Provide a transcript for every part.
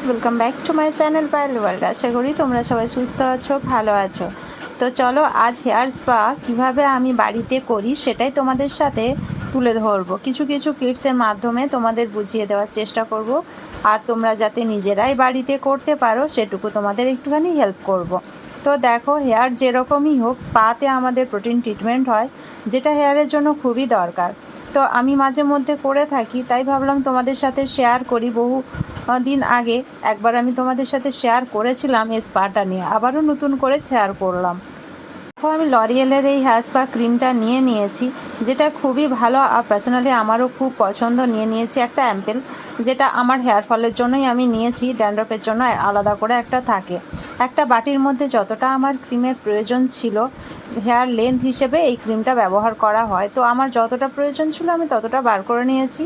Welcome back to my channel Payel world. আশা করি তোমরা সবাই সুস্থ আছো, ভালো আছো। তো চলো আজ হেয়ার স্পা কীভাবে আমি বাড়িতে করি সেটাই তোমাদের সাথে তুলে ধরবো। কিছু কিছু ক্লিপসের মাধ্যমে তোমাদের বুঝিয়ে দেওয়ার চেষ্টা করব, আর তোমরা যাতে নিজেরাই বাড়িতে করতে পারো সেটুকু তোমাদের একটুখানি হেল্প করব। তো দেখো, হেয়ার যেরকমই হোক, স্পাতে আমাদের প্রোটিন ট্রিটমেন্ট হয়, যেটা হেয়ারের জন্য খুবই দরকার। তো আমি মাঝে মধ্যে করে থাকি, তাই ভাবলাম তোমাদের সাথে শেয়ার করি। বহু দিন আগে একবার আমি তোমাদের সাথে শেয়ার করেছিলাম এই স্পাটা নিয়ে, আবারও নতুন করে শেয়ার করলাম। দেখো, আমি লরিয়েলের এই হেয়ার স্পা ক্রিমটা নিয়েছি, যেটা খুবই ভালো, আর পার্সোনালি আমারও খুব পছন্দ। নিয়েছি একটা অ্যাম্পেল, যেটা আমার হেয়ার ফলের জন্যই আমি নিয়েছি। ড্যান্ড্রফের জন্য আলাদা করে একটা থাকে। একটা বাটির মধ্যে যতটা আমার ক্রিমের প্রয়োজন ছিল, হেয়ার লেন্থ হিসেবে এই ক্রিমটা ব্যবহার করা হয়। তো আমার যতটা প্রয়োজন ছিল আমি ততটা বার করে নিয়েছি।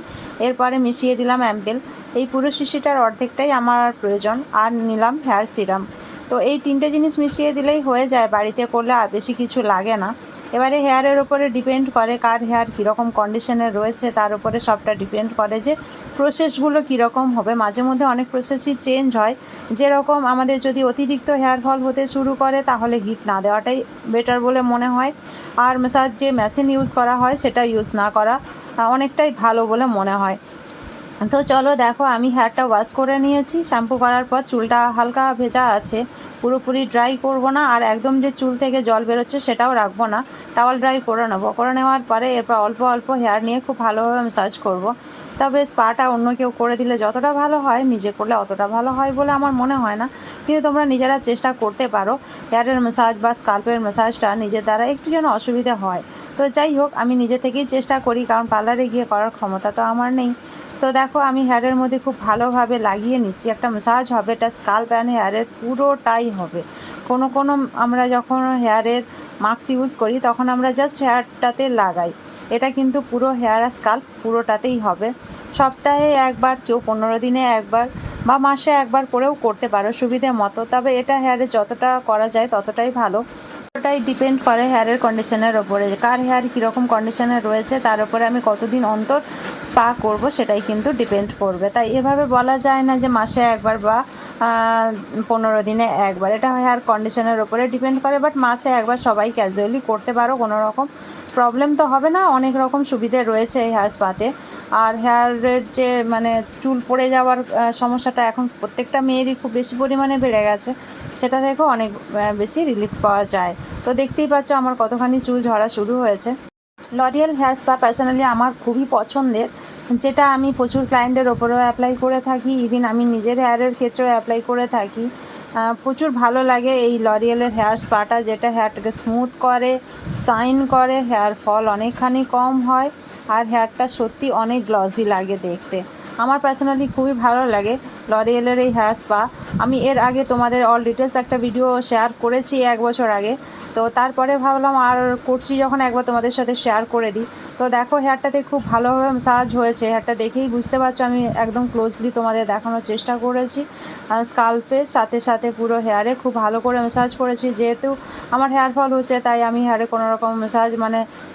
এরপরে মিশিয়ে দিলাম অ্যাম্পেল। এই পুরো শিশিটার অর্ধেকটাই আমার প্রয়োজন। আর নিলাম হেয়ার সিরাম। তো এই তিনটে জিনিস মিশিয়ে দিলেই হয়ে যায়, বাড়িতে করলে আর বেশি কিছু লাগে না। এবারে হেয়ারের ওপরে ডিপেন্ড করে কার হেয়ার কীরকম কন্ডিশনে রয়েছে, তার উপরে সবটা ডিপেন্ড করে যে প্রসেসগুলো কীরকম হবে। মাঝে মধ্যে অনেক প্রসেসই চেঞ্জ হয়। যেরকম আমাদের যদি অতিরিক্ত হেয়ার ফল হতে শুরু করে, তাহলে হিট না দেওয়াটাই বেটার বলে মনে হয়। আর ম্যাসাজ যে মেশিন ইউজ করা হয় সেটা ইউজ না করা অনেকটাই ভালো বলে মনে হয়। তো চলো দেখো, আমি হেয়ারটা ওয়াশ করে নিয়েছি। শ্যাম্পু করার পর চুলটা হালকা ভেজা আছে, পুরোপুরি ড্রাই করব না, আর একদম যে চুল থেকে জল বেরোচ্ছে সেটাও রাখবো না। টাওয়াল ড্রাই করে নেবো। করে নেওয়ার পরে এরপর অল্প অল্প হেয়ার নিয়ে খুব ভালোভাবে ম্যাসাজ করব। তবে স্পাটা অন্য কেউ করে দিলে যতটা ভালো হয়, নিজে করলে অতটা ভালো হয় বলে আমার মনে হয় না। কিন্তু তোমরা নিজেরা চেষ্টা করতে পারো হেয়ারের ম্যাসাজ বা স্কাল্পের ম্যাসাজটা নিজের দ্বারা একটু যেন অসুবিধা হয়। তো যাই হোক, আমি নিজে থেকেই চেষ্টা করি, কারণ পার্লারে গিয়ে করার ক্ষমতা তো আমার নেই। তো দেখো, আমি হেয়ারের মধ্যে খুব ভালোভাবে লাগিয়ে নিচ্ছি। একটা ম্যাসাজ হবে, এটা স্কাল্প অ্যান্ড হেয়ারের পুরোটাই হবে। কোনো আমরা যখন হেয়ারের মাস্ক ইউজ করি, তখন আমরা জাস্ট হেয়ারটাতে লাগাই। এটা কিন্তু পুরো হেয়ার আর স্কাল্প পুরোটাতেই হবে। সপ্তাহে একবার, কেউ 15 দিনে একবার বা মাসে একবার করেও করতে পারো সুবিধে মতো। তবে এটা হেয়ারে যতটা করা যায় ততটাই ভালো। ওটাই ডিপেন্ড করে হেয়ারের কন্ডিশনের ওপরে, কার হেয়ার কীরকম কন্ডিশনে রয়েছে তার উপরে আমি কতদিন অন্তর স্পা করব সেটাই কিন্তু ডিপেন্ড করবে। তাই এভাবে বলা যায় না যে মাসে একবার বা 15 দিনে একবার। এটা হেয়ার কন্ডিশনের ওপরে ডিপেন্ড করে, বাট মাসে একবার সবাই ক্যাজুয়ালি করতে পারো, কোনো রকম প্রবলেম তো হবে না। অনেক রকম সুবিধে রয়েছে এই হেয়ার স্পাতে। আর হেয়ারের যে চুল পড়ে যাওয়ার সমস্যাটা এখন প্রত্যেকটা মেয়েরই খুব বেশি পরিমাণে বেড়ে গেছে, সেটা থেকেও অনেক বেশি রিলিফ পাওয়া যায়। তো দেখতেই পাচ্ছ আমার কতখানি চুল ঝরা শুরু হয়েছে। লরিয়েল হেয়ার স্পা পার্সোনালি আমার খুবই পছন্দের, যেটা আমি প্রচুর ক্লায়েন্টের ওপরেও অ্যাপ্লাই করে থাকি। ইভিন আমি নিজের হেয়ারের ক্ষেত্রেও অ্যাপ্লাই করে থাকি। প্রচুর ভালো লাগে এই লরিয়েলের হেয়ার স্পাটা, যেটা হেয়ারটাকে স্মুথ করে, শাইন করে, হেয়ার ফল অনেকখানি কম হয়, আর হেয়ারটা সত্যি অনেক গ্লসি লাগে দেখতে। আমার পার্সোনালি খুবই ভালো লাগে লরিয়েলের এই হেয়ার স্পা। আমি এর আগে তোমাদের অল ডিটেলস একটা ভিডিও শেয়ার করেছি 1 বছর আগে। তো তারপরে ভাবলাম আর করছি যখন, একবার তোমাদের সাথে শেয়ার করে দিই। তো দেখো, হেয়ারটাতে খুব ভালোভাবে ম্যাসাজ হয়েছে। হেয়ারটা দেখেই বুঝতে পারছো, আমি একদম ক্লোজলি তোমাদের দেখানোর চেষ্টা করেছি। স্কাল্পের সাথে সাথে পুরো হেয়ারে খুব ভালো করে ম্যাসাজ করেছি। যেহেতু আমার হেয়ার ফল হচ্ছে, তাই আমি হেয়ারে কোনো রকম ম্যাসাজ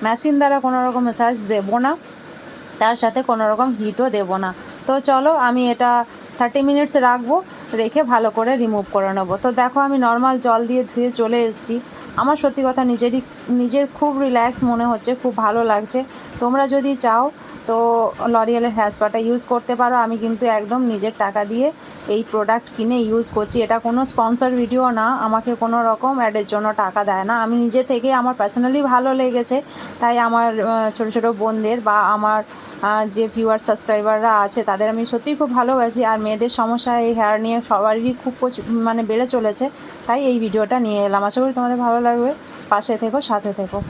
মেশিন দ্বারা কোনো রকম ম্যাসাজ দেবো না, তার সাথে কোনো রকম হিটও দেবো না। তো চলো, আমি এটা 30 মিনিটস রাখবো, রেখে ভালো করে রিমুভ করে নেবো। তো দেখো, আমি নর্মাল জল দিয়ে ধুয়ে চলে এসেছি। আমার সত্যি কথা নিজের খুব রিল্যাক্স মনে হচ্ছে, খুব ভালো লাগছে। তোমরা যদি চাও তো লরিয়েলের হেয়ার স্পাটা ইউজ করতে পারো। আমি কিন্তু একদম নিজের টাকা দিয়ে এই প্রোডাক্ট কিনে ইউজ করছি। এটা কোনো স্পন্সর ভিডিও না, আমাকে কোনো রকম অ্যাডের জন্য টাকা দেয় না। আমি নিজে থেকে, আমার পার্সোনালি ভালো লেগেছে, তাই আমার ছোটো ছোটো বোনদের বা আমার যে ভিউয়ার সাবস্ক্রাইবাররা আছে তাদের আমি সত্যিই খুব ভালোবাসি। আর মেয়েদের সমস্যা এই হেয়ার নিয়ে সবারই খুব বেড়ে চলেছে, তাই এই ভিডিওটা নিয়ে এলাম। আশা করি তোমাদের ভালো লাগবে। পাশে থেকো, সাথে থেকো।